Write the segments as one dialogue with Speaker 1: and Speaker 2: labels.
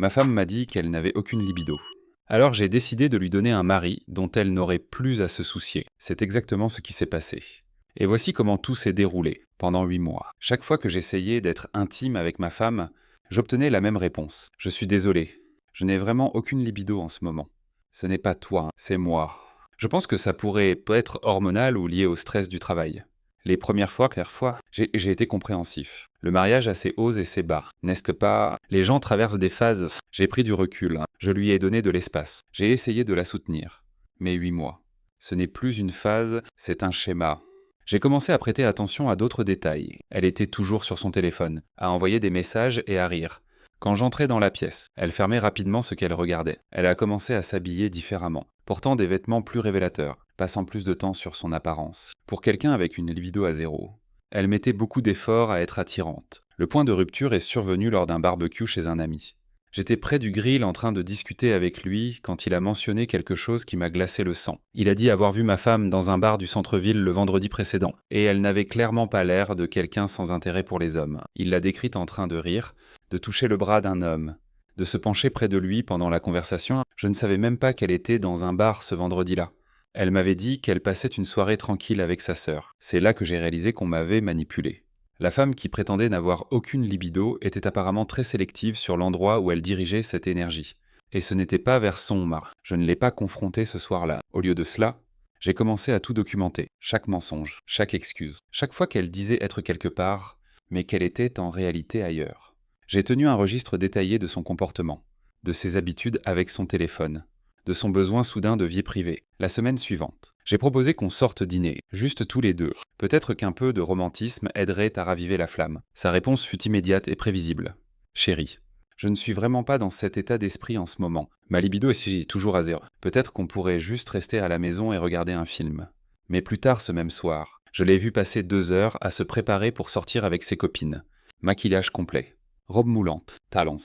Speaker 1: Ma femme m'a dit qu'elle n'avait aucune libido. Alors j'ai décidé de lui donner un mari dont elle n'aurait plus à se soucier. C'est exactement ce qui s'est passé. Et voici comment tout s'est déroulé pendant 8 mois. Chaque fois que j'essayais d'être intime avec ma femme, j'obtenais la même réponse. Je suis désolé, je n'ai vraiment aucune libido en ce moment. Ce n'est pas toi, c'est moi. Je pense que ça pourrait être hormonal ou lié au stress du travail. Les premières fois, j'ai été compréhensif. Le mariage a ses hauts et ses bas, n'est-ce pas? Les gens traversent des phases. J'ai pris du recul. Je lui ai donné de l'espace. J'ai essayé de la soutenir. Mais 8 mois. Ce n'est plus une phase, c'est un schéma. J'ai commencé à prêter attention à d'autres détails. Elle était toujours sur son téléphone, à envoyer des messages et à rire. Quand j'entrais dans la pièce, elle fermait rapidement ce qu'elle regardait. Elle a commencé à s'habiller différemment, portant des vêtements plus révélateurs, passant plus de temps sur son apparence. Pour quelqu'un avec une libido à zéro, elle mettait beaucoup d'efforts à être attirante. Le point de rupture est survenu lors d'un barbecue chez un ami. J'étais près du grill en train de discuter avec lui quand il a mentionné quelque chose qui m'a glacé le sang. Il a dit avoir vu ma femme dans un bar du centre-ville le vendredi précédent, et elle n'avait clairement pas l'air de quelqu'un sans intérêt pour les hommes. Il l'a décrite en train de rire, de toucher le bras d'un homme, de se pencher près de lui pendant la conversation. Je ne savais même pas qu'elle était dans un bar ce vendredi-là. Elle m'avait dit qu'elle passait une soirée tranquille avec sa sœur. C'est là que j'ai réalisé qu'on m'avait manipulé. La femme qui prétendait n'avoir aucune libido était apparemment très sélective sur l'endroit où elle dirigeait cette énergie. Et ce n'était pas vers son mari. Je ne l'ai pas confrontée ce soir-là. Au lieu de cela, j'ai commencé à tout documenter. Chaque mensonge, chaque excuse. Chaque fois qu'elle disait être quelque part, mais qu'elle était en réalité ailleurs. J'ai tenu un registre détaillé de son comportement, de ses habitudes avec son téléphone, de son besoin soudain de vie privée. La semaine suivante, j'ai proposé qu'on sorte dîner, juste tous les deux. Peut-être qu'un peu de romantisme aiderait à raviver la flamme. Sa réponse fut immédiate et prévisible. Chérie, je ne suis vraiment pas dans cet état d'esprit en ce moment. Ma libido est toujours à zéro. Peut-être qu'on pourrait juste rester à la maison et regarder un film. Mais plus tard ce même soir, je l'ai vu passer 2 heures à se préparer pour sortir avec ses copines. Maquillage complet, robe moulante, talons.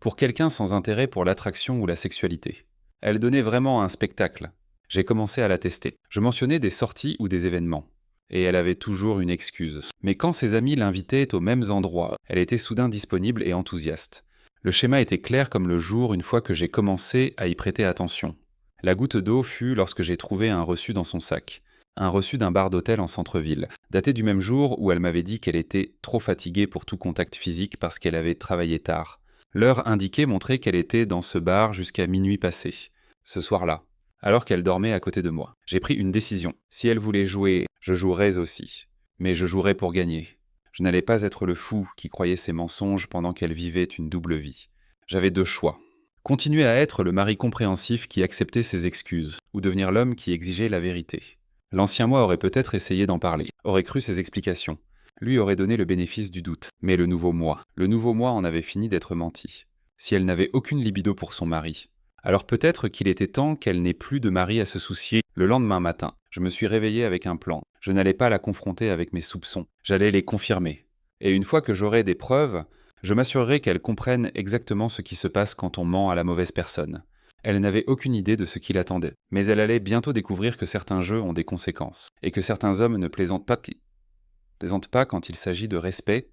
Speaker 1: Pour quelqu'un sans intérêt pour l'attraction ou la sexualité. Elle donnait vraiment un spectacle. J'ai commencé à la tester. Je mentionnais des sorties ou des événements. Et elle avait toujours une excuse. Mais quand ses amis l'invitaient aux mêmes endroits, elle était soudain disponible et enthousiaste. Le schéma était clair comme le jour une fois que j'ai commencé à y prêter attention. La goutte d'eau fut lorsque j'ai trouvé un reçu dans son sac. Un reçu d'un bar d'hôtel en centre-ville, daté du même jour où elle m'avait dit qu'elle était trop fatiguée pour tout contact physique parce qu'elle avait travaillé tard. L'heure indiquée montrait qu'elle était dans ce bar jusqu'à minuit passé, ce soir-là, alors qu'elle dormait à côté de moi. J'ai pris une décision. Si elle voulait jouer, je jouerais aussi. Mais je jouerais pour gagner. Je n'allais pas être le fou qui croyait ses mensonges pendant qu'elle vivait une double vie. J'avais 2 choix. Continuer à être le mari compréhensif qui acceptait ses excuses, ou devenir l'homme qui exigeait la vérité. L'ancien moi aurait peut-être essayé d'en parler, aurait cru ses explications. Lui aurait donné le bénéfice du doute. Mais le nouveau moi en avait fini d'être menti. Si elle n'avait aucune libido pour son mari, alors peut-être qu'il était temps qu'elle n'ait plus de mari à se soucier. Le lendemain matin, je me suis réveillé avec un plan. Je n'allais pas la confronter avec mes soupçons. J'allais les confirmer. Et une fois que j'aurai des preuves, je m'assurerai qu'elle comprenne exactement ce qui se passe quand on ment à la mauvaise personne. Elle n'avait aucune idée de ce qui l'attendait. Mais elle allait bientôt découvrir que certains jeux ont des conséquences. Et que certains hommes ne plaisantent pas quand il s'agit de respect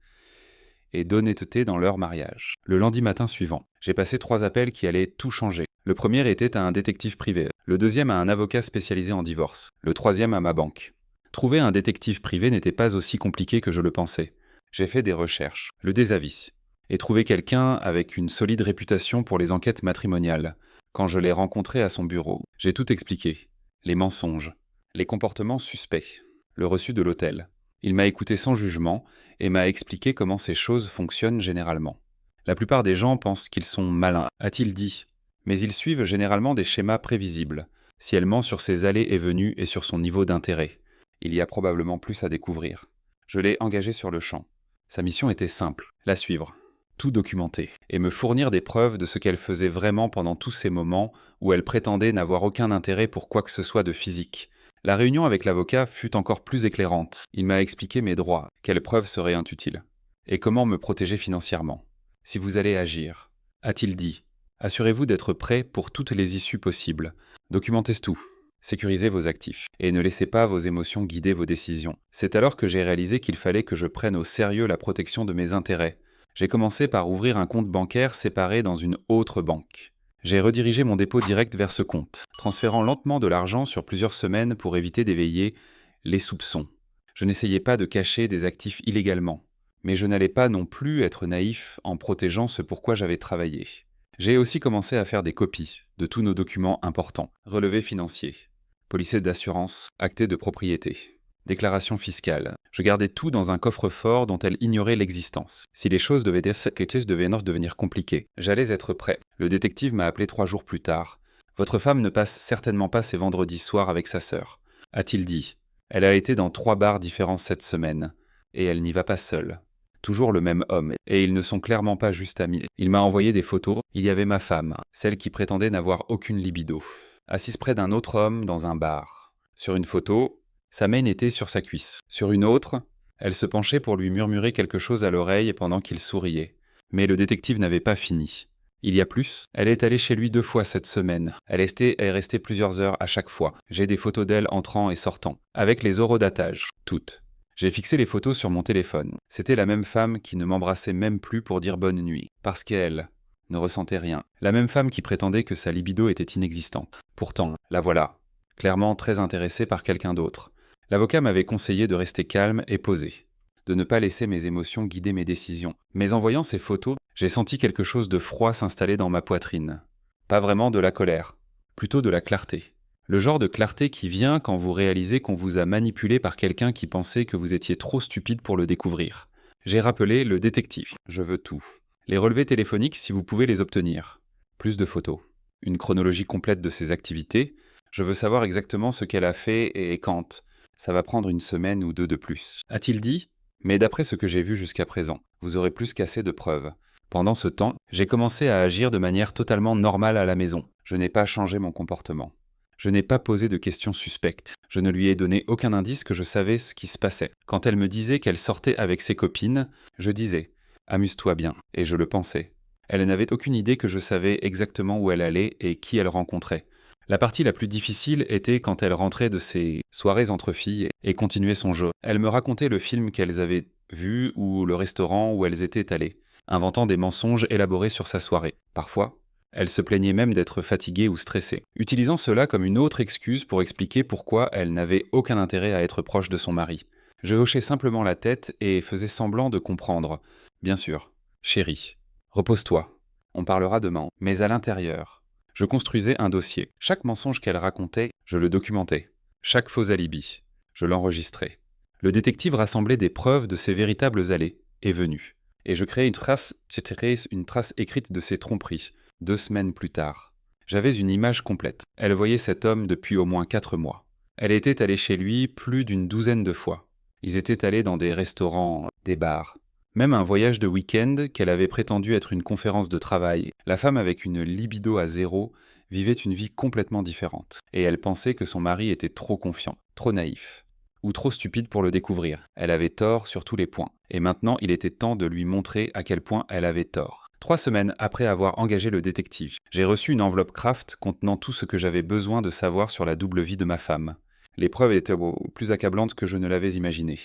Speaker 1: et d'honnêteté dans leur mariage. Le lundi matin suivant, j'ai passé 3 appels qui allaient tout changer. Le premier était à un détective privé, le deuxième à un avocat spécialisé en divorce, le troisième à ma banque. Trouver un détective privé n'était pas aussi compliqué que je le pensais. J'ai fait des recherches, le désavie, et trouvé quelqu'un avec une solide réputation pour les enquêtes matrimoniales. Quand je l'ai rencontré à son bureau, j'ai tout expliqué. Les mensonges, les comportements suspects, le reçu de l'hôtel. Il m'a écouté sans jugement et m'a expliqué comment ces choses fonctionnent généralement. La plupart des gens pensent qu'ils sont malins, a-t-il dit, mais ils suivent généralement des schémas prévisibles. Si elle ment sur ses allées et venues et sur son niveau d'intérêt, il y a probablement plus à découvrir. Je l'ai engagé sur le champ. Sa mission était simple, la suivre, tout documenter, et me fournir des preuves de ce qu'elle faisait vraiment pendant tous ces moments où elle prétendait n'avoir aucun intérêt pour quoi que ce soit de physique. La réunion avec l'avocat fut encore plus éclairante. Il m'a expliqué mes droits, quelles preuves seraient inutiles, et comment me protéger financièrement. Si vous allez agir, a-t-il dit, assurez-vous d'être prêt pour toutes les issues possibles. Documentez tout. Sécurisez vos actifs et ne laissez pas vos émotions guider vos décisions. C'est alors que j'ai réalisé qu'il fallait que je prenne au sérieux la protection de mes intérêts. J'ai commencé par ouvrir un compte bancaire séparé dans une autre banque. J'ai redirigé mon dépôt direct vers ce compte, transférant lentement de l'argent sur plusieurs semaines pour éviter d'éveiller les soupçons. Je n'essayais pas de cacher des actifs illégalement, mais je n'allais pas non plus être naïf en protégeant ce pour quoi j'avais travaillé. J'ai aussi commencé à faire des copies de tous nos documents importants, relevés financiers, policiers d'assurance, actés de propriété, déclaration fiscale. Je gardais tout dans un coffre-fort dont elle ignorait l'existence. Si les choses devaient devenir compliquées, j'allais être prêt. Le détective m'a appelé 3 jours plus tard. « Votre femme ne passe certainement pas ses vendredis soirs avec sa sœur, » a-t-il dit. « Elle a été dans 3 bars différents cette semaine, et elle n'y va pas seule. » Toujours le même homme, et ils ne sont clairement pas juste amis. Il m'a envoyé des photos. Il y avait ma femme, celle qui prétendait n'avoir aucune libido, assise près d'un autre homme dans un bar. Sur une photo, sa main était sur sa cuisse. Sur une autre, elle se penchait pour lui murmurer quelque chose à l'oreille pendant qu'il souriait. Mais le détective n'avait pas fini. Il y a plus, elle est allée chez lui 2 fois cette semaine. Elle est restée plusieurs heures à chaque fois. J'ai des photos d'elle entrant et sortant, avec les horodatages, toutes. J'ai fixé les photos sur mon téléphone. C'était la même femme qui ne m'embrassait même plus pour dire bonne nuit, parce qu'elle ne ressentait rien. La même femme qui prétendait que sa libido était inexistante. Pourtant, la voilà, clairement très intéressée par quelqu'un d'autre. L'avocat m'avait conseillé de rester calme et posé, de ne pas laisser mes émotions guider mes décisions. Mais en voyant ces photos, j'ai senti quelque chose de froid s'installer dans ma poitrine. Pas vraiment de la colère, plutôt de la clarté. Le genre de clarté qui vient quand vous réalisez qu'on vous a manipulé par quelqu'un qui pensait que vous étiez trop stupide pour le découvrir. J'ai rappelé le détective. Je veux tout. Les relevés téléphoniques si vous pouvez les obtenir. Plus de photos. Une chronologie complète de ses activités. Je veux savoir exactement ce qu'elle a fait et quand. Ça va prendre 1 semaine ou 2 de plus. A-t-il dit ? Mais d'après ce que j'ai vu jusqu'à présent, vous aurez plus qu'assez de preuves. Pendant ce temps, j'ai commencé à agir de manière totalement normale à la maison. Je n'ai pas changé mon comportement. Je n'ai pas posé de questions suspectes. Je ne lui ai donné aucun indice que je savais ce qui se passait. Quand elle me disait qu'elle sortait avec ses copines, je disais « Amuse-toi bien », et je le pensais. Elle n'avait aucune idée que je savais exactement où elle allait et qui elle rencontrait. La partie la plus difficile était quand elle rentrait de ses soirées entre filles et continuait son jeu. Elle me racontait le film qu'elles avaient vu ou le restaurant où elles étaient allées, inventant des mensonges élaborés sur sa soirée. Parfois, elle se plaignait même d'être fatiguée ou stressée, utilisant cela comme une autre excuse pour expliquer pourquoi elle n'avait aucun intérêt à être proche de son mari. Je hochais simplement la tête et faisais semblant de comprendre. Bien sûr, chérie, repose-toi, on parlera demain. Mais à l'intérieur, je construisais un dossier. Chaque mensonge qu'elle racontait, je le documentais. Chaque faux alibi, je l'enregistrais. Le détective rassemblait des preuves de ses véritables allées et venues. Et je créais une trace écrite de ses tromperies. 2 semaines plus tard, j'avais une image complète. Elle voyait cet homme depuis au moins 4 mois. Elle était allée chez lui plus d'1 douzaine de fois. Ils étaient allés dans des restaurants, des bars. Même un voyage de week-end qu'elle avait prétendu être une conférence de travail. La femme avec une libido à 0 vivait une vie complètement différente. Et elle pensait que son mari était trop confiant, trop naïf, ou trop stupide pour le découvrir. Elle avait tort sur tous les points. Et maintenant, il était temps de lui montrer à quel point elle avait tort. 3 semaines après avoir engagé le détective, j'ai reçu une enveloppe Kraft contenant tout ce que j'avais besoin de savoir sur la double vie de ma femme. Les preuves étaient plus accablantes que je ne l'avais imaginé.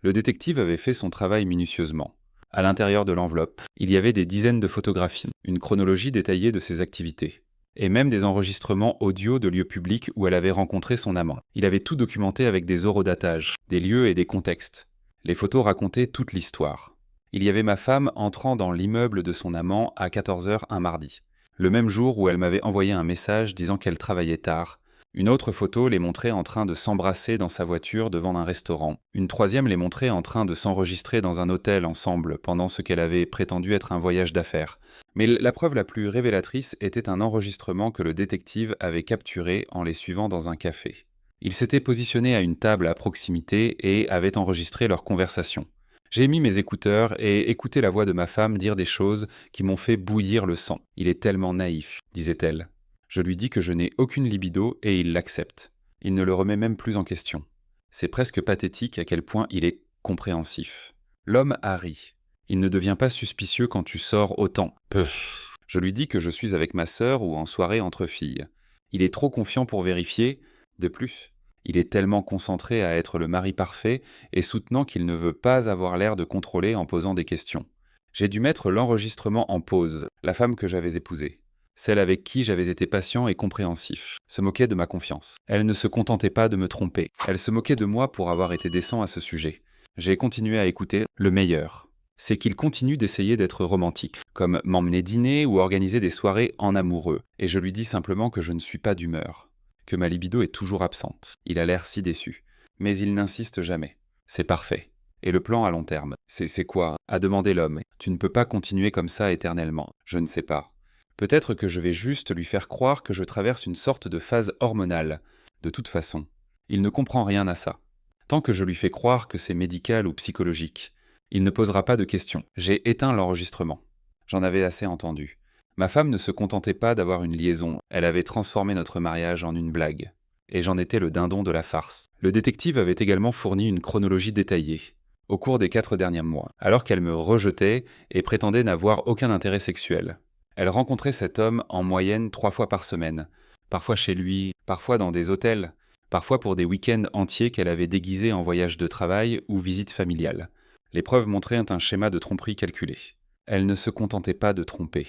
Speaker 1: Le détective avait fait son travail minutieusement. À l'intérieur de l'enveloppe, il y avait des dizaines de photographies, une chronologie détaillée de ses activités, et même des enregistrements audio de lieux publics où elle avait rencontré son amant. Il avait tout documenté avec des horodatages, des lieux et des contextes. Les photos racontaient toute l'histoire. Il y avait ma femme entrant dans l'immeuble de son amant à 14h un mardi, le même jour où elle m'avait envoyé un message disant qu'elle travaillait tard. Une autre photo les montrait en train de s'embrasser dans sa voiture devant un restaurant. Une troisième les montrait en train de s'enregistrer dans un hôtel ensemble pendant ce qu'elle avait prétendu être un voyage d'affaires. Mais la preuve la plus révélatrice était un enregistrement que le détective avait capturé en les suivant dans un café. Ils s'étaient positionnés à une table à proximité et avaient enregistré leur conversation. J'ai mis mes écouteurs et écouté la voix de ma femme dire des choses qui m'ont fait bouillir le sang. « Il est tellement naïf », disait-elle. Je lui dis que je n'ai aucune libido et il l'accepte. Il ne le remet même plus en question. C'est presque pathétique à quel point il est compréhensif. L'homme a ri. Il ne devient pas suspicieux quand tu sors autant. Peuh. Je lui dis que je suis avec ma sœur ou en soirée entre filles. Il est trop confiant pour vérifier. De plus, il est tellement concentré à être le mari parfait et soutenant qu'il ne veut pas avoir l'air de contrôler en posant des questions. J'ai dû mettre l'enregistrement en pause, la femme que j'avais épousée. Celle avec qui j'avais été patient et compréhensif, se moquait de ma confiance. Elle ne se contentait pas de me tromper, elle se moquait de moi pour avoir été décent à ce sujet. J'ai continué à écouter le meilleur. C'est qu'il continue d'essayer d'être romantique, comme m'emmener dîner ou organiser des soirées en amoureux, et je lui dis simplement que je ne suis pas d'humeur, que ma libido est toujours absente. Il a l'air si déçu. Mais il n'insiste jamais. C'est parfait. Et le plan à long terme, c'est quoi? A demandé l'homme. Tu ne peux pas continuer comme ça éternellement. Je ne sais pas. Peut-être que je vais juste lui faire croire que je traverse une sorte de phase hormonale. De toute façon, il ne comprend rien à ça. Tant que je lui fais croire que c'est médical ou psychologique, il ne posera pas de questions. J'ai éteint l'enregistrement. J'en avais assez entendu. Ma femme ne se contentait pas d'avoir une liaison, elle avait transformé notre mariage en une blague. Et j'en étais le dindon de la farce. Le détective avait également fourni une chronologie détaillée, au cours des 4 derniers mois, alors qu'elle me rejetait et prétendait n'avoir aucun intérêt sexuel. Elle rencontrait cet homme en moyenne 3 fois par semaine, parfois chez lui, parfois dans des hôtels, parfois pour des week-ends entiers qu'elle avait déguisés en voyage de travail ou visite familiale. Les preuves montraient un schéma de tromperie calculé. Elle ne se contentait pas de tromper.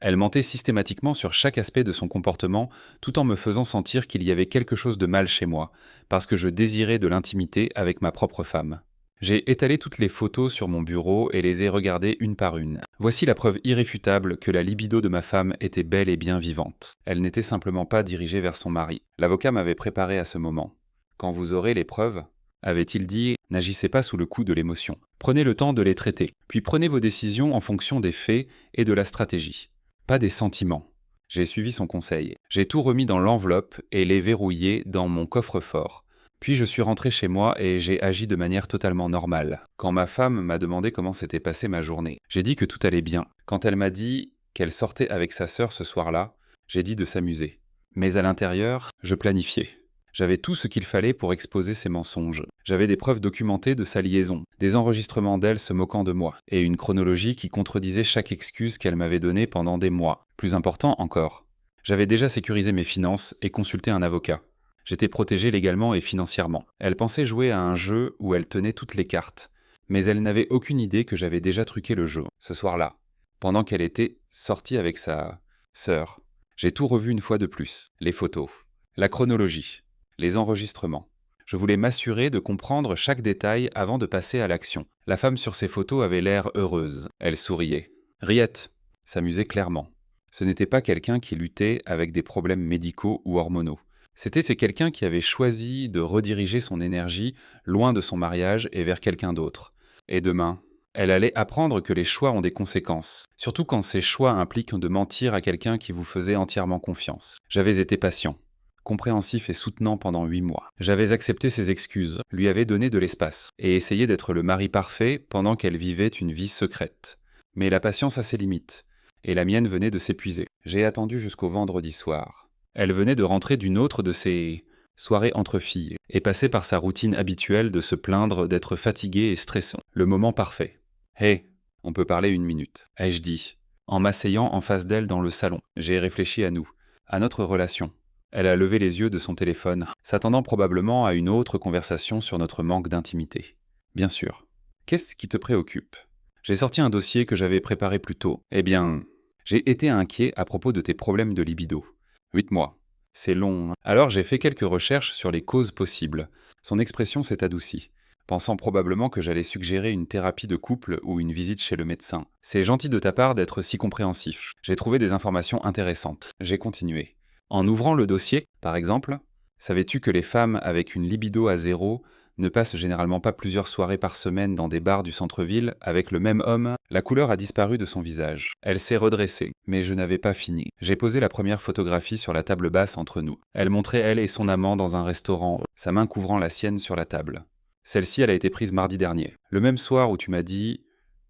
Speaker 1: Elle mentait systématiquement sur chaque aspect de son comportement, tout en me faisant sentir qu'il y avait quelque chose de mal chez moi, parce que je désirais de l'intimité avec ma propre femme. J'ai étalé toutes les photos sur mon bureau et les ai regardées une par une. Voici la preuve irréfutable que la libido de ma femme était bel et bien vivante. Elle n'était simplement pas dirigée vers son mari. L'avocat m'avait préparé à ce moment. Quand vous aurez les preuves, avait-il dit, n'agissez pas sous le coup de l'émotion. Prenez le temps de les traiter, puis prenez vos décisions en fonction des faits et de la stratégie. Pas des sentiments. J'ai suivi son conseil. J'ai tout remis dans l'enveloppe et les verrouillé dans mon coffre-fort. Puis je suis rentré chez moi et j'ai agi de manière totalement normale. Quand ma femme m'a demandé comment s'était passée ma journée, j'ai dit que tout allait bien. Quand elle m'a dit qu'elle sortait avec sa sœur ce soir-là, j'ai dit de s'amuser. Mais à l'intérieur, je planifiais. J'avais tout ce qu'il fallait pour exposer ses mensonges. J'avais des preuves documentées de sa liaison, des enregistrements d'elle se moquant de moi, et une chronologie qui contredisait chaque excuse qu'elle m'avait donnée pendant des mois. Plus important encore, j'avais déjà sécurisé mes finances et consulté un avocat. J'étais protégé légalement et financièrement. Elle pensait jouer à un jeu où elle tenait toutes les cartes, mais elle n'avait aucune idée que j'avais déjà truqué le jeu, ce soir-là, pendant qu'elle était sortie avec sa sœur. J'ai tout revu une fois de plus, les photos, la chronologie, les enregistrements. Je voulais m'assurer de comprendre chaque détail avant de passer à l'action. La femme sur ces photos avait l'air heureuse. Elle souriait. Riette s'amusait clairement. Ce n'était pas quelqu'un qui luttait avec des problèmes médicaux ou hormonaux. C'est quelqu'un qui avait choisi de rediriger son énergie loin de son mariage et vers quelqu'un d'autre. Et demain, elle allait apprendre que les choix ont des conséquences, surtout quand ces choix impliquent de mentir à quelqu'un qui vous faisait entièrement confiance. J'avais été patient, compréhensif et soutenant pendant 8 mois. J'avais accepté ses excuses, lui avais donné de l'espace, et essayé d'être le mari parfait pendant qu'elle vivait une vie secrète. Mais la patience a ses limites, et la mienne venait de s'épuiser. J'ai attendu jusqu'au vendredi soir. Elle venait de rentrer d'une autre de ces soirées entre filles, et passait par sa routine habituelle de se plaindre d'être fatiguée et stressant. Le moment parfait. « Hé, on peut parler 1 minute », ai-je dit, en m'asseyant en face d'elle dans le salon. J'ai réfléchi à nous, à notre relation. Elle a levé les yeux de son téléphone, s'attendant probablement à une autre conversation sur notre manque d'intimité. Bien sûr. Qu'est-ce qui te préoccupe ? J'ai sorti un dossier que j'avais préparé plus tôt. Eh bien, j'ai été inquiet à propos de tes problèmes de libido. 8 mois. C'est long. Alors j'ai fait quelques recherches sur les causes possibles. Son expression s'est adoucie, pensant probablement que j'allais suggérer une thérapie de couple ou une visite chez le médecin. C'est gentil de ta part d'être si compréhensif. J'ai trouvé des informations intéressantes. J'ai continué. En ouvrant le dossier, par exemple, savais-tu que les femmes avec une libido à 0 ne passent généralement pas plusieurs soirées par semaine dans des bars du centre-ville avec le même homme? La couleur a disparu de son visage. Elle s'est redressée, mais je n'avais pas fini. J'ai posé la première photographie sur la table basse entre nous. Elle montrait elle et son amant dans un restaurant, sa main couvrant la sienne sur la table. Celle-ci, elle a été prise mardi dernier. Le même soir où tu m'as dit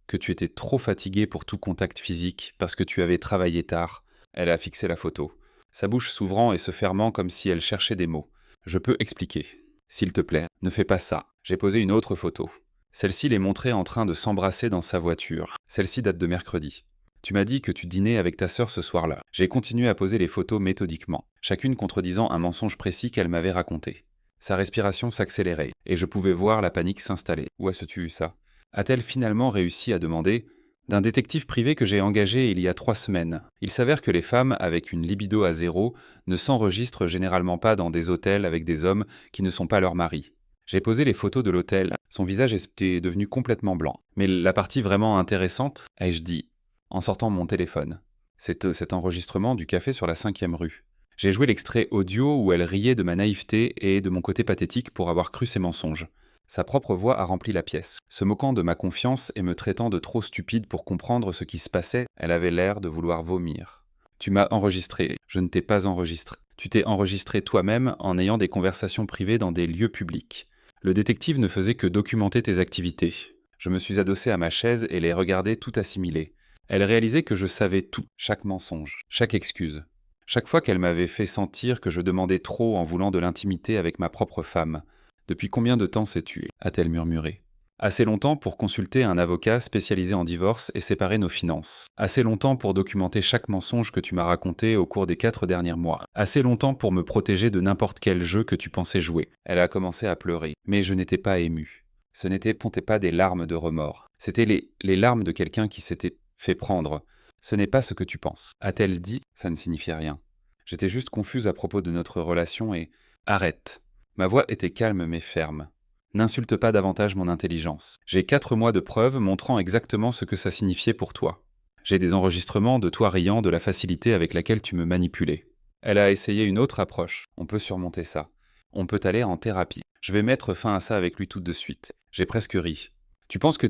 Speaker 1: que tu étais trop fatigué pour tout contact physique parce que tu avais travaillé tard. Elle a fixé la photo, sa bouche s'ouvrant et se fermant comme si elle cherchait des mots. Je peux expliquer. S'il te plaît, ne fais pas ça. J'ai posé une autre photo. Celle-ci les montrait en train de s'embrasser dans sa voiture. Celle-ci date de mercredi. Tu m'as dit que tu dînais avec ta sœur ce soir-là. J'ai continué à poser les photos méthodiquement, chacune contredisant un mensonge précis qu'elle m'avait raconté. Sa respiration s'accélérait, et je pouvais voir la panique s'installer. Où as-tu eu ça ? A-t-elle finalement réussi à demander « D'un détective privé que j'ai engagé il y a 3 semaines. Il s'avère que les femmes avec une libido à zéro ne s'enregistrent généralement pas dans des hôtels avec des hommes qui ne sont pas leurs maris. J'ai posé les photos de l'hôtel. Son visage était devenu complètement blanc. Mais la partie vraiment intéressante, ai-je dit, en sortant mon téléphone. C'est cet enregistrement du café sur la 5e rue. J'ai joué l'extrait audio où elle riait de ma naïveté et de mon côté pathétique pour avoir cru ses mensonges. Sa propre voix a rempli la pièce. Se moquant de ma confiance et me traitant de trop stupide pour comprendre ce qui se passait, elle avait l'air de vouloir vomir. Tu m'as enregistré, je ne t'ai pas enregistré. Tu t'es enregistré toi-même en ayant des conversations privées dans des lieux publics. Le détective ne faisait que documenter tes activités. Je me suis adossé à ma chaise et les regardais tout assimilées. Elle réalisait que je savais tout, chaque mensonge, chaque excuse. Chaque fois qu'elle m'avait fait sentir que je demandais trop en voulant de l'intimité avec ma propre femme. Depuis combien de temps sais-tu ? A-t-elle murmuré. Assez longtemps pour consulter un avocat spécialisé en divorce et séparer nos finances. Assez longtemps pour documenter chaque mensonge que tu m'as raconté au cours des 4 derniers mois. Assez longtemps pour me protéger de n'importe quel jeu que tu pensais jouer. Elle a commencé à pleurer, mais je n'étais pas ému. Ce n'étaient pas des larmes de remords. C'était les larmes de quelqu'un qui s'était fait prendre. Ce n'est pas ce que tu penses. A-t-elle dit ? Ça ne signifiait rien. J'étais juste confuse à propos de notre relation et... Arrête. Ma voix était calme mais ferme. N'insulte pas davantage mon intelligence. J'ai 4 mois de preuves montrant exactement ce que ça signifiait pour toi. J'ai des enregistrements de toi riant de la facilité avec laquelle tu me manipulais. Elle a essayé une autre approche. On peut surmonter ça. On peut aller en thérapie. Je vais mettre fin à ça avec lui tout de suite. J'ai presque ri. Tu penses que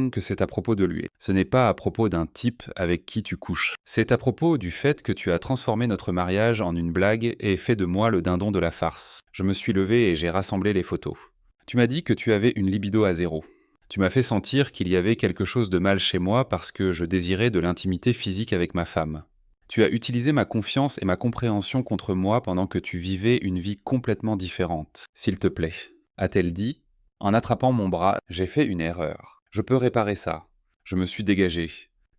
Speaker 1: que c'est à propos de lui. Ce n'est pas à propos d'un type avec qui tu couches. C'est à propos du fait que tu as transformé notre mariage en une blague et fait de moi le dindon de la farce. Je me suis levé et j'ai rassemblé les photos. Tu m'as dit que tu avais une libido à zéro. Tu m'as fait sentir qu'il y avait quelque chose de mal chez moi parce que je désirais de l'intimité physique avec ma femme. Tu as utilisé ma confiance et ma compréhension contre moi pendant que tu vivais une vie complètement différente. S'il te plaît. A-t-elle dit ? En attrapant mon bras, j'ai fait une erreur. Je peux réparer ça. Je me suis dégagé.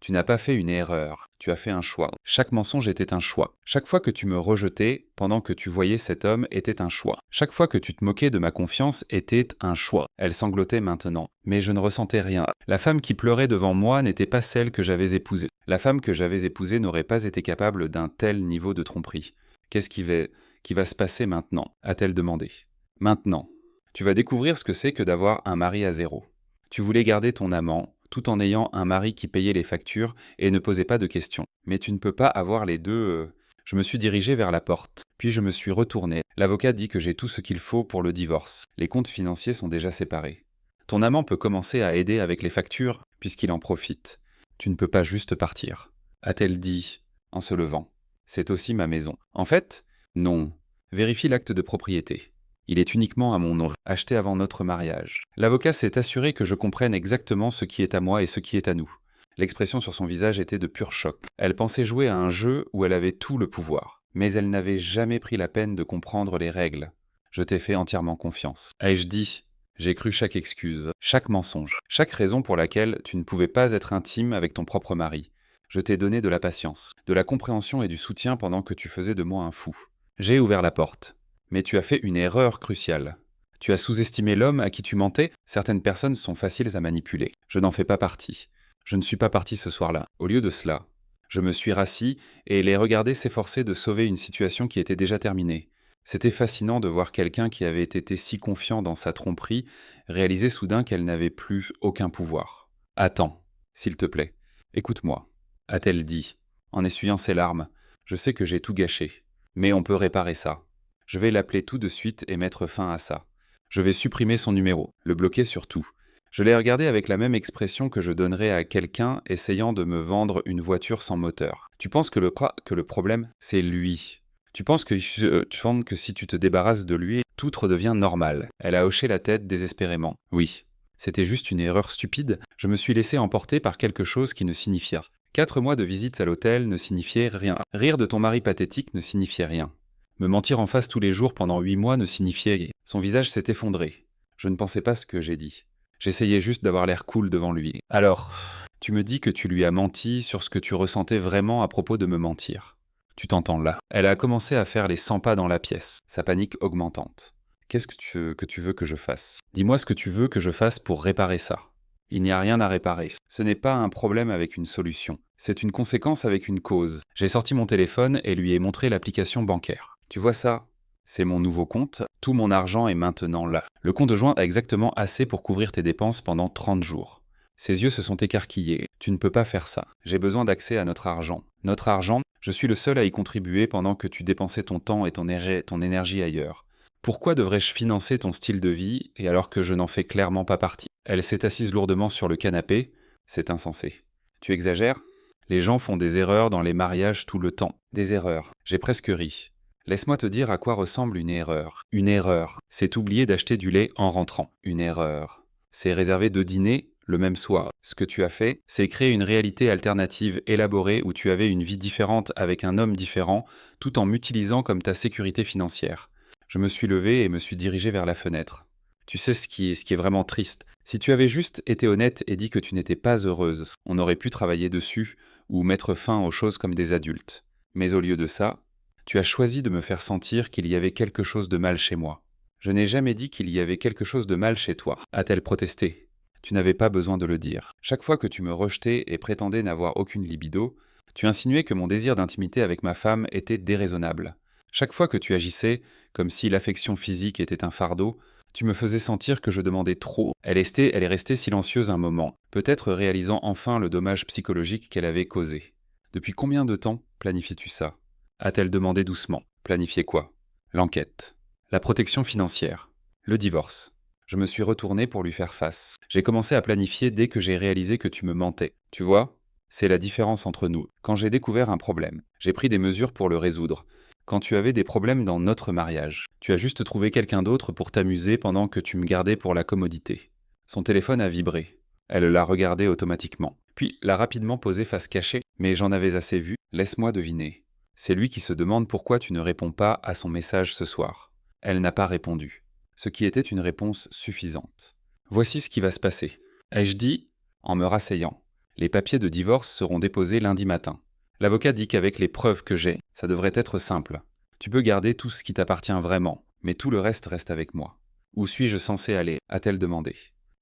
Speaker 1: Tu n'as pas fait une erreur. Tu as fait un choix. Chaque mensonge était un choix. Chaque fois que tu me rejetais, pendant que tu voyais cet homme, était un choix. Chaque fois que tu te moquais de ma confiance était un choix. Elle sanglotait maintenant. Mais je ne ressentais rien. La femme qui pleurait devant moi n'était pas celle que j'avais épousée. La femme que j'avais épousée n'aurait pas été capable d'un tel niveau de tromperie. Qu'est-ce qui va se passer maintenant ? A-t-elle demandé. Maintenant. Tu vas découvrir ce que c'est que d'avoir un mari à zéro. Tu voulais garder ton amant, tout en ayant un mari qui payait les factures et ne posait pas de questions. Mais tu ne peux pas avoir les deux... Je me suis dirigé vers la porte, puis je me suis retourné. L'avocat dit que j'ai tout ce qu'il faut pour le divorce. Les comptes financiers sont déjà séparés. Ton amant peut commencer à aider avec les factures, puisqu'il en profite. Tu ne peux pas juste partir. A-t-elle dit, en se levant. C'est aussi ma maison. En fait, non. Vérifie l'acte de propriété. Il est uniquement à mon nom, acheté avant notre mariage. L'avocat s'est assuré que je comprenne exactement ce qui est à moi et ce qui est à nous. L'expression sur son visage était de pur choc. Elle pensait jouer à un jeu où elle avait tout le pouvoir. Mais elle n'avait jamais pris la peine de comprendre les règles. Je t'ai fait entièrement confiance. Ai-je dit ? J'ai cru chaque excuse, chaque mensonge, chaque raison pour laquelle tu ne pouvais pas être intime avec ton propre mari. Je t'ai donné de la patience, de la compréhension et du soutien pendant que tu faisais de moi un fou. J'ai ouvert la porte. Mais tu as fait une erreur cruciale. Tu as sous-estimé l'homme à qui tu mentais. Certaines personnes sont faciles à manipuler. Je n'en fais pas partie. Je ne suis pas parti ce soir-là. Au lieu de cela, je me suis rassis et les regardais s'efforcer de sauver une situation qui était déjà terminée. C'était fascinant de voir quelqu'un qui avait été si confiant dans sa tromperie réaliser soudain qu'elle n'avait plus aucun pouvoir. « Attends, s'il te plaît, écoute-moi », a-t-elle dit, en essuyant ses larmes. « Je sais que j'ai tout gâché, mais on peut réparer ça. Je vais l'appeler tout de suite et mettre fin à ça. Je vais supprimer son numéro, le bloquer sur tout. » Je l'ai regardé avec la même expression que je donnerais à quelqu'un essayant de me vendre une voiture sans moteur. Tu penses que le problème, c'est lui. Tu penses que si tu te débarrasses de lui, tout redevient normal. Elle a hoché la tête désespérément. Oui, c'était juste une erreur stupide. Je me suis laissé emporter par quelque chose qui ne signifiait rien. 4 mois de visites à l'hôtel ne signifiaient rien. Rire de ton mari pathétique ne signifiait rien. Me mentir en face tous les jours pendant 8 mois ne signifiait rien. Son visage s'est effondré. Je ne pensais pas ce que j'ai dit. J'essayais juste d'avoir l'air cool devant lui. Alors, tu me dis que tu lui as menti sur ce que tu ressentais vraiment à propos de me mentir. Tu t'entends là. Elle a commencé à faire les 100 pas dans la pièce, sa panique augmentante. Qu'est-ce que tu veux que je fasse ? Dis-moi ce que tu veux que je fasse pour réparer ça. Il n'y a rien à réparer. Ce n'est pas un problème avec une solution. C'est une conséquence avec une cause. J'ai sorti mon téléphone et lui ai montré l'application bancaire. Tu vois ça? C'est mon nouveau compte. Tout mon argent est maintenant là. Le compte joint a exactement assez pour couvrir tes dépenses pendant 30 jours. Ses yeux se sont écarquillés. Tu ne peux pas faire ça. J'ai besoin d'accès à notre argent. Notre argent, je suis le seul à y contribuer pendant que tu dépensais ton temps et ton énergie ailleurs. Pourquoi devrais-je financer ton style de vie et alors que je n'en fais clairement pas partie? Elle s'est assise lourdement sur le canapé. C'est insensé. Tu exagères? Les gens font des erreurs dans les mariages tout le temps. Des erreurs. J'ai presque ri. Laisse-moi te dire à quoi ressemble une erreur. Une erreur, c'est oublier d'acheter du lait en rentrant. Une erreur, c'est réserver 2 dîners le même soir. Ce que tu as fait, c'est créer une réalité alternative élaborée où tu avais une vie différente avec un homme différent, tout en m'utilisant comme ta sécurité financière. Je me suis levé et me suis dirigé vers la fenêtre. Tu sais ce qui est vraiment triste. Si tu avais juste été honnête et dit que tu n'étais pas heureuse, on aurait pu travailler dessus ou mettre fin aux choses comme des adultes. Mais au lieu de ça, tu as choisi de me faire sentir qu'il y avait quelque chose de mal chez moi. Je n'ai jamais dit qu'il y avait quelque chose de mal chez toi, a-t-elle protesté. Tu n'avais pas besoin de le dire. Chaque fois que tu me rejetais et prétendais n'avoir aucune libido, tu insinuais que mon désir d'intimité avec ma femme était déraisonnable. Chaque fois que tu agissais, comme si l'affection physique était un fardeau, tu me faisais sentir que je demandais trop. Elle est restée silencieuse un moment, peut-être réalisant enfin le dommage psychologique qu'elle avait causé. Depuis combien de temps planifies-tu ça? A-t-elle demandé doucement. Planifier quoi? L'enquête. La protection financière. Le divorce. Je me suis retourné pour lui faire face. J'ai commencé à planifier dès que j'ai réalisé que tu me mentais. Tu vois? C'est la différence entre nous. Quand j'ai découvert un problème, j'ai pris des mesures pour le résoudre. Quand tu avais des problèmes dans notre mariage, tu as juste trouvé quelqu'un d'autre pour t'amuser pendant que tu me gardais pour la commodité. Son téléphone a vibré. Elle l'a regardé automatiquement, puis l'a rapidement posé face cachée. Mais j'en avais assez vu, laisse-moi deviner. C'est lui qui se demande pourquoi tu ne réponds pas à son message ce soir. Elle n'a pas répondu, ce qui était une réponse suffisante. Voici ce qui va se passer. Ai-je dit, en me rasseyant. Les papiers de divorce seront déposés lundi matin. L'avocat dit qu'avec les preuves que j'ai, ça devrait être simple. Tu peux garder tout ce qui t'appartient vraiment, mais tout le reste reste avec moi. Où suis-je censé aller? A-t-elle demandé.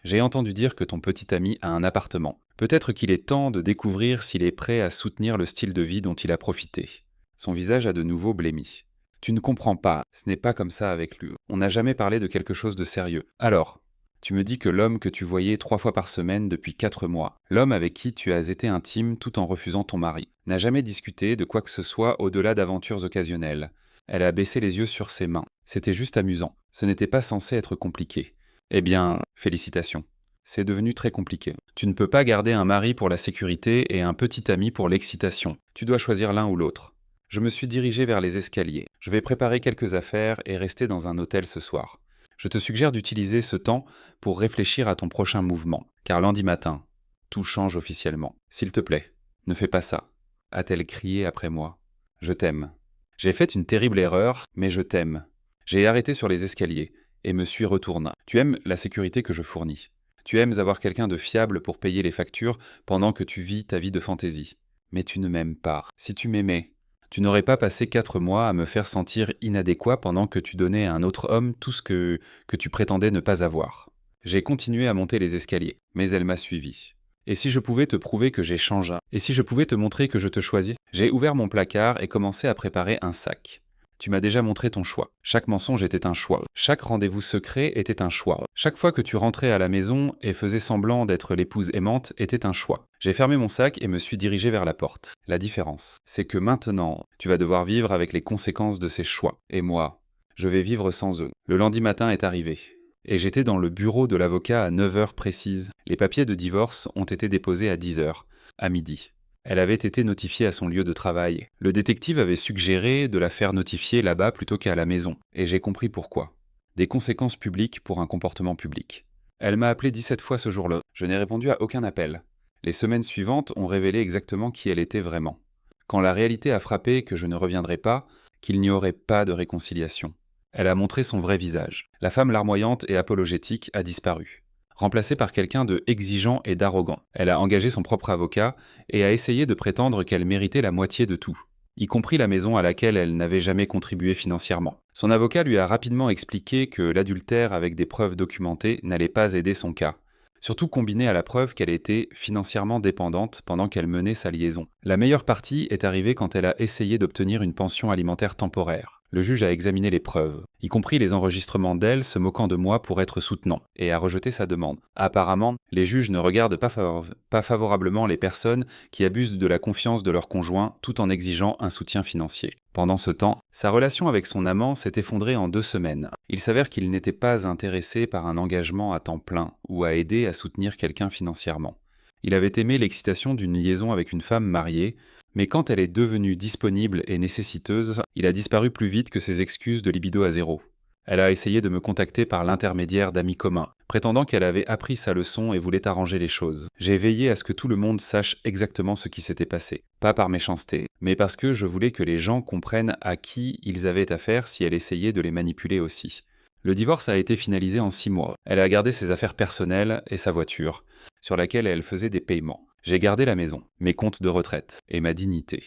Speaker 1: J'ai entendu dire que ton petit ami a un appartement. Peut-être qu'il est temps de découvrir s'il est prêt à soutenir le style de vie dont il a profité. Son visage a de nouveau blêmi. Tu ne comprends pas, ce n'est pas comme ça avec lui. On n'a jamais parlé de quelque chose de sérieux. Alors, tu me dis que l'homme que tu voyais 3 fois par semaine depuis 4 mois, l'homme avec qui tu as été intime tout en refusant ton mari, n'a jamais discuté de quoi que ce soit au-delà d'aventures occasionnelles. Elle a baissé les yeux sur ses mains. C'était juste amusant. Ce n'était pas censé être compliqué. Eh bien, félicitations. C'est devenu très compliqué. Tu ne peux pas garder un mari pour la sécurité et un petit ami pour l'excitation. Tu dois choisir l'un ou l'autre. Je me suis dirigé vers les escaliers. Je vais préparer quelques affaires et rester dans un hôtel ce soir. Je te suggère d'utiliser ce temps pour réfléchir à ton prochain mouvement, car lundi matin, tout change officiellement. S'il te plaît, ne fais pas ça. A-t-elle crié après moi. Je t'aime. J'ai fait une terrible erreur, mais je t'aime. J'ai arrêté sur les escaliers et me suis retourné. Tu aimes la sécurité que je fournis. Tu aimes avoir quelqu'un de fiable pour payer les factures pendant que tu vis ta vie de fantaisie. Mais tu ne m'aimes pas. Si tu m'aimais, tu n'aurais pas passé 4 mois à me faire sentir inadéquat pendant que tu donnais à un autre homme tout ce que tu prétendais ne pas avoir. J'ai continué à monter les escaliers, mais elle m'a suivi. Et si je pouvais te prouver que j'ai changé? Et si je pouvais te montrer que je te choisis? J'ai ouvert mon placard et commencé à préparer un sac. Tu m'as déjà montré ton choix. Chaque mensonge était un choix. Chaque rendez-vous secret était un choix. Chaque fois que tu rentrais à la maison et faisais semblant d'être l'épouse aimante était un choix. J'ai fermé mon sac et me suis dirigé vers la porte. La différence, c'est que maintenant, tu vas devoir vivre avec les conséquences de ces choix. Et moi, je vais vivre sans eux. Le lundi matin est arrivé. Et j'étais dans le bureau de l'avocat à 9 heures précises. Les papiers de divorce ont été déposés à 10 heures, à midi. Elle avait été notifiée à son lieu de travail. Le détective avait suggéré de la faire notifier là-bas plutôt qu'à la maison. Et j'ai compris pourquoi. Des conséquences publiques pour un comportement public. Elle m'a appelé 17 fois ce jour-là. Je n'ai répondu à aucun appel. Les semaines suivantes ont révélé exactement qui elle était vraiment. Quand la réalité a frappé que je ne reviendrai pas, qu'il n'y aurait pas de réconciliation. Elle a montré son vrai visage. La femme larmoyante et apologétique a disparu. Remplacée par quelqu'un de exigeant et d'arrogant. Elle a engagé son propre avocat et a essayé de prétendre qu'elle méritait la moitié de tout, y compris la maison à laquelle elle n'avait jamais contribué financièrement. Son avocat lui a rapidement expliqué que l'adultère avec des preuves documentées n'allait pas aider son cas. Surtout combiné à la preuve qu'elle était financièrement dépendante pendant qu'elle menait sa liaison. La meilleure partie est arrivée quand elle a essayé d'obtenir une pension alimentaire temporaire. Le juge a examiné les preuves, y compris les enregistrements d'elle se moquant de moi pour être soutenant, et a rejeté sa demande. Apparemment, les juges ne regardent pas favorablement les personnes qui abusent de la confiance de leur conjoint tout en exigeant un soutien financier. Pendant ce temps, sa relation avec son amant s'est effondrée en 2 semaines. Il s'avère qu'il n'était pas intéressé par un engagement à temps plein ou à aider à soutenir quelqu'un financièrement. Il avait aimé l'excitation d'une liaison avec une femme mariée, mais quand elle est devenue disponible et nécessiteuse, il a disparu plus vite que ses excuses de libido à zéro. Elle a essayé de me contacter par l'intermédiaire d'amis communs, prétendant qu'elle avait appris sa leçon et voulait arranger les choses. J'ai veillé à ce que tout le monde sache exactement ce qui s'était passé. Pas par méchanceté, mais parce que je voulais que les gens comprennent à qui ils avaient affaire si elle essayait de les manipuler aussi. Le divorce a été finalisé en 6 mois. Elle a gardé ses affaires personnelles et sa voiture, sur laquelle elle faisait des paiements. J'ai gardé la maison, mes comptes de retraite et ma dignité.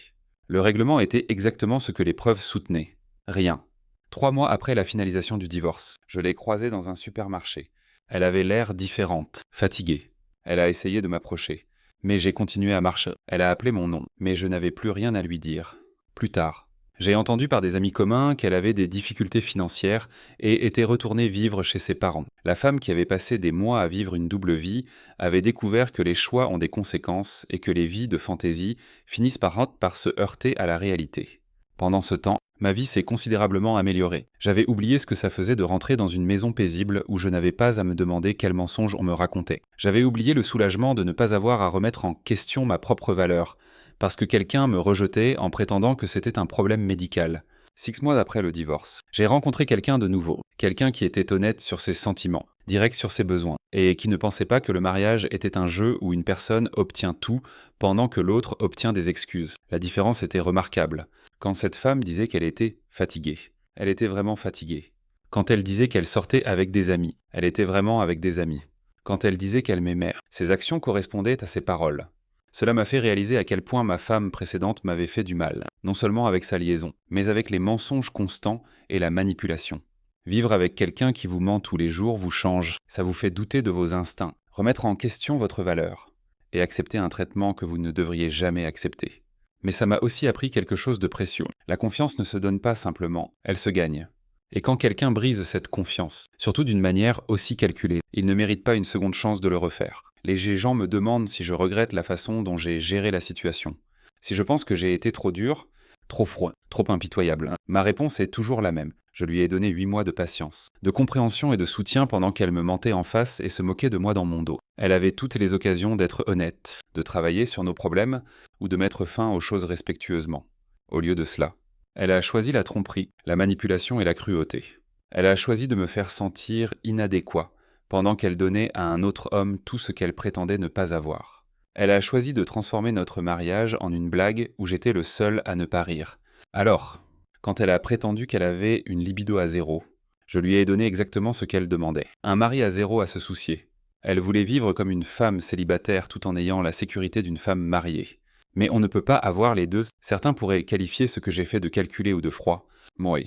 Speaker 1: Le règlement était exactement ce que les preuves soutenaient. Rien. 3 mois après la finalisation du divorce, je l'ai croisée dans un supermarché. Elle avait l'air différente, fatiguée. Elle a essayé de m'approcher, mais j'ai continué à marcher. Elle a appelé mon nom, mais je n'avais plus rien à lui dire. Plus tard, j'ai entendu par des amis communs qu'elle avait des difficultés financières et était retournée vivre chez ses parents. La femme qui avait passé des mois à vivre une double vie avait découvert que les choix ont des conséquences et que les vies de fantaisie finissent par se heurter à la réalité. Pendant ce temps, ma vie s'est considérablement améliorée. J'avais oublié ce que ça faisait de rentrer dans une maison paisible où je n'avais pas à me demander quels mensonges on me racontait. J'avais oublié le soulagement de ne pas avoir à remettre en question ma propre valeur, parce que quelqu'un me rejetait en prétendant que c'était un problème médical. 6 mois après le divorce, j'ai rencontré quelqu'un de nouveau, quelqu'un qui était honnête sur ses sentiments, direct sur ses besoins, et qui ne pensait pas que le mariage était un jeu où une personne obtient tout pendant que l'autre obtient des excuses. La différence était remarquable. Quand cette femme disait qu'elle était fatiguée, elle était vraiment fatiguée. Quand elle disait qu'elle sortait avec des amis, elle était vraiment avec des amis. Quand elle disait qu'elle m'aimait, ses actions correspondaient à ses paroles. Cela m'a fait réaliser à quel point ma femme précédente m'avait fait du mal, non seulement avec sa liaison, mais avec les mensonges constants et la manipulation. Vivre avec quelqu'un qui vous ment tous les jours vous change, ça vous fait douter de vos instincts, remettre en question votre valeur, et accepter un traitement que vous ne devriez jamais accepter. Mais ça m'a aussi appris quelque chose de précieux. La confiance ne se donne pas simplement, elle se gagne. Et quand quelqu'un brise cette confiance, surtout d'une manière aussi calculée, il ne mérite pas une seconde chance de le refaire. Les gens me demandent si je regrette la façon dont j'ai géré la situation. Si je pense que j'ai été trop dur, trop froid, trop impitoyable. Ma réponse est toujours la même. Je lui ai donné 8 mois de patience, de compréhension et de soutien pendant qu'elle me mentait en face et se moquait de moi dans mon dos. Elle avait toutes les occasions d'être honnête, de travailler sur nos problèmes ou de mettre fin aux choses respectueusement. Au lieu de cela, elle a choisi la tromperie, la manipulation et la cruauté. Elle a choisi de me faire sentir inadéquat, pendant qu'elle donnait à un autre homme tout ce qu'elle prétendait ne pas avoir. Elle a choisi de transformer notre mariage en une blague où j'étais le seul à ne pas rire. Alors, quand elle a prétendu qu'elle avait une libido à zéro, je lui ai donné exactement ce qu'elle demandait. Un mari à zéro à se soucier. Elle voulait vivre comme une femme célibataire tout en ayant la sécurité d'une femme mariée. Mais on ne peut pas avoir les deux. Certains pourraient qualifier ce que j'ai fait de calculé ou de froid. Moi,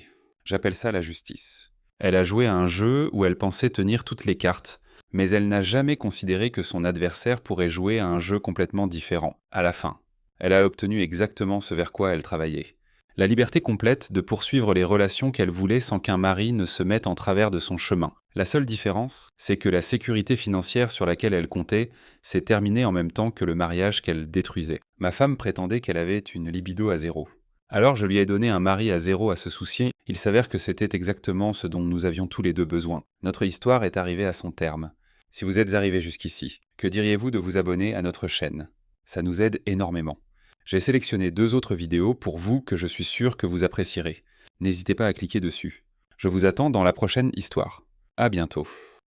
Speaker 1: j'appelle ça la justice. Elle a joué à un jeu où elle pensait tenir toutes les cartes, mais elle n'a jamais considéré que son adversaire pourrait jouer à un jeu complètement différent. À la fin, elle a obtenu exactement ce vers quoi elle travaillait. La liberté complète de poursuivre les relations qu'elle voulait sans qu'un mari ne se mette en travers de son chemin. La seule différence, c'est que la sécurité financière sur laquelle elle comptait s'est terminée en même temps que le mariage qu'elle détruisait. Ma femme prétendait qu'elle avait une libido à zéro. Alors je lui ai donné un mari à zéro à se soucier, il s'avère que c'était exactement ce dont nous avions tous les deux besoin. Notre histoire est arrivée à son terme. Si vous êtes arrivé jusqu'ici, que diriez-vous de vous abonner à notre chaîne? Ça nous aide énormément. J'ai sélectionné 2 autres vidéos pour vous que je suis sûr que vous apprécierez. N'hésitez pas à cliquer dessus. Je vous attends dans la prochaine histoire. À bientôt.